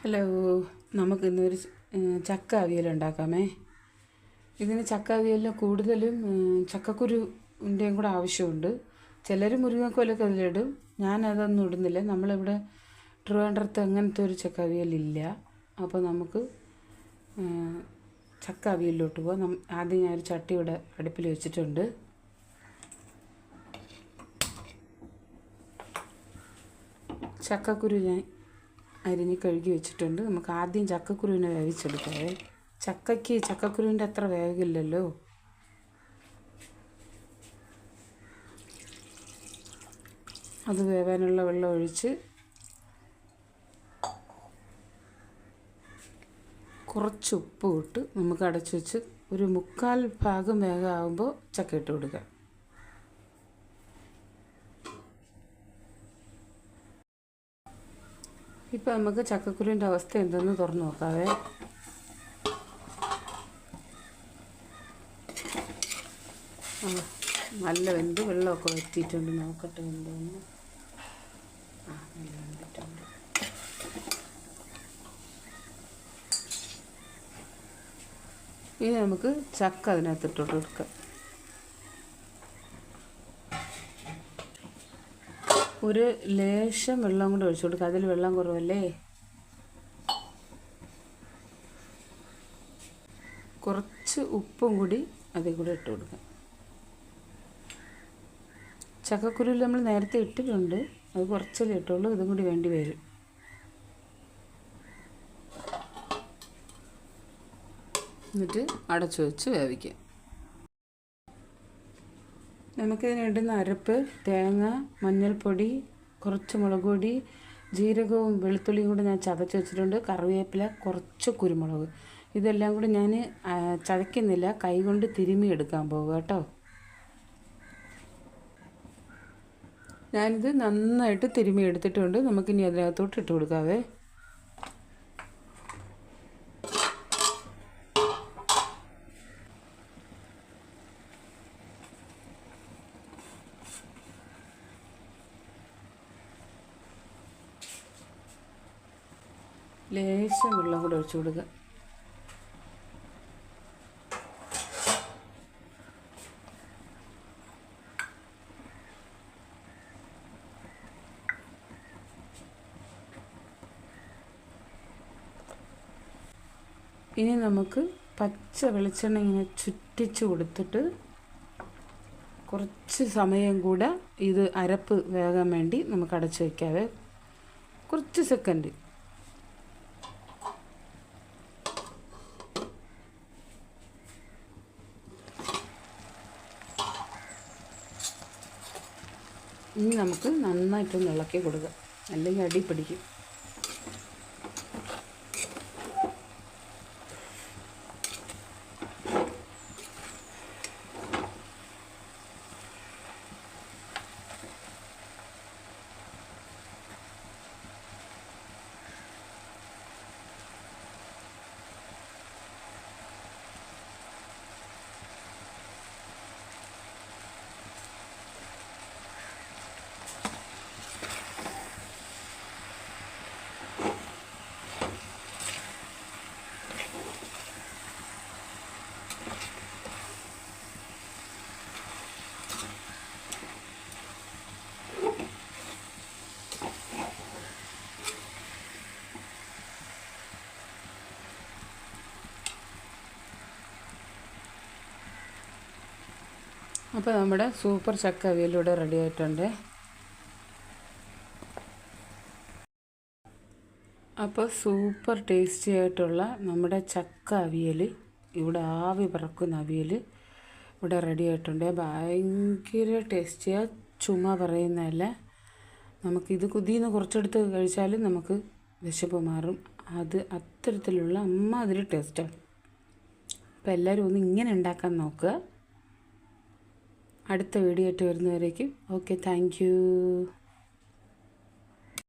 Hello, നമുക്കിന്നൊരു ചക്ക അവിയൽ ഉണ്ടാക്കാമേ. ഇതിന് ചക്ക അവിയലിന് കൂടുതലും ചക്കക്കുരുവിൻ്റെയും കൂടെ ആവശ്യമുണ്ട്. ചിലർ മുരിങ്ങക്കോലൊക്കെ അതിലിടും. ഞാനതൊന്നും ഇടുന്നില്ല. നമ്മളിവിടെ ട്രിവാൻഡ്രത്ത് അങ്ങനത്തെ ഒരു ചക്ക അവിയലില്ല. അപ്പോൾ നമുക്ക് ചക്ക അവിയലിലോട്ട് പോകാം. ആദ്യം ഞാനൊരു ചട്ടി ഇവിടെ അടുപ്പിൽ വെച്ചിട്ടുണ്ട്. ചക്കക്കുരു ഞാൻ അരിഞ്ഞ് കഴുകി വെച്ചിട്ടുണ്ട്. നമുക്ക് ആദ്യം ചക്കക്കുരുവിനെ വേവിച്ചെടുക്കാവേ. ചക്കക്കുരുവിൻ്റെ അത്ര വേഗമില്ലല്ലോ. അത് വേവാനുള്ള വെള്ളം ഒഴിച്ച് കുറച്ച് ഉപ്പ് ഇട്ട് നമുക്ക് അടച്ചു വെച്ച് ഒരു 3/4 ഭാഗം വേഗമാകുമ്പോൾ ചക്ക ഇട്ട് കൊടുക്കാം. ഇപ്പം നമുക്ക് ചക്കക്കുരുവിൻ്റെ അവസ്ഥ എന്തെന്ന് തുറന്ന് നോക്കാവേ. നല്ല വെന്ത് വെള്ളമൊക്കെ വറ്റിയിട്ടുണ്ട്. നോക്കട്ടെ എന്തോന്ന്. നല്ല വെന്തിട്ടുണ്ട്. ഇനി നമുക്ക് ചക്ക അതിനകത്ത് ഇട്ടോട്ട് കൊടുക്കാം. ഒരു ലേശം വെള്ളം കൂടെ ഒഴിച്ചു കൊടുക്കുക. അതിൽ വെള്ളം കുറവല്ലേ. കുറച്ച് ഉപ്പും കൂടി അതിൽ കൂടെ ഇട്ട് കൊടുക്കാം. ചക്കക്കുരുവിൽ നമ്മൾ നേരത്തെ ഇട്ടിട്ടുണ്ട്. അത് കുറച്ചല്ലേ ഇട്ടുള്ളൂ. ഇതും കൂടി വേണ്ടി വരും. എന്നിട്ട് അടച്ചു വെച്ച് വേവിക്കാം. നമുക്കിതിനിടുന്ന അരപ്പ് തേങ്ങ, മഞ്ഞൾപ്പൊടി, കുറച്ച് മുളക് പൊടി, ജീരകവും വെളുത്തുള്ളിയും കൂടി ഞാൻ ചതച്ച് വെച്ചിട്ടുണ്ട്. കറിവേപ്പില, കുറച്ച് കുരുമുളക്. ഇതെല്ലാം കൂടി ഞാൻ ചതയ്ക്കുന്നില്ല, കൈ കൊണ്ട് തിരുമ്മി എടുക്കാൻ പോകുക കേട്ടോ. ഞാനിത് നന്നായിട്ട് തിരുമ്മി എടുത്തിട്ടുണ്ട്. നമുക്കിനി അതിനകത്തോട്ട് ഇട്ട് കൊടുക്കാവേ. ലേശം വെള്ളം കൂടെ ഒഴിച്ചു കൊടുക്കുക. ഇനി നമുക്ക് പച്ച വെളിച്ചെണ്ണ ഇങ്ങനെ ചുറ്റിച്ച് കൊടുത്തിട്ട് കുറച്ച് സമയം കൂടെ ഇത് അരപ്പ് വേകാൻ വേണ്ടി നമുക്ക് അടച്ചു വയ്ക്കാവേ. കുറച്ച് സെക്കൻഡ്. ഇനി നമുക്ക് നന്നായിട്ടൊന്ന് ഇളക്കി കൊടുക്കുക, അല്ലെങ്കിൽ അടി പിടിക്കും. അപ്പോൾ നമ്മുടെ സൂപ്പർ ചക്ക അവിയലിവിടെ റെഡി ആയിട്ടുണ്ട്. അപ്പോൾ സൂപ്പർ ടേസ്റ്റി ആയിട്ടുള്ള നമ്മുടെ ചക്ക അവിയൽ, ഇവിടെ ആവി പറക്കുന്ന അവിയൽ ഇവിടെ റെഡി ആയിട്ടുണ്ട്. ഭയങ്കര ടേസ്റ്റിയാണ്, ചുമ പറയുന്നതല്ല. നമുക്കിത് കുതിന്ന് കുറച്ചെടുത്ത് കഴിച്ചാലും നമുക്ക് വിശപ്പ് മാറും. അത് അത്തരത്തിലുള്ള അമ്മാതിരി ടേസ്റ്റാണ്. അപ്പോൾ എല്ലാവരും ഒന്ന് ഇങ്ങനെ ഉണ്ടാക്കാൻ നോക്കുക. അടുത്ത വീഡിയോ ആയിട്ട് വരുന്നവരേക്കും ഓക്കെ, താങ്ക് യു.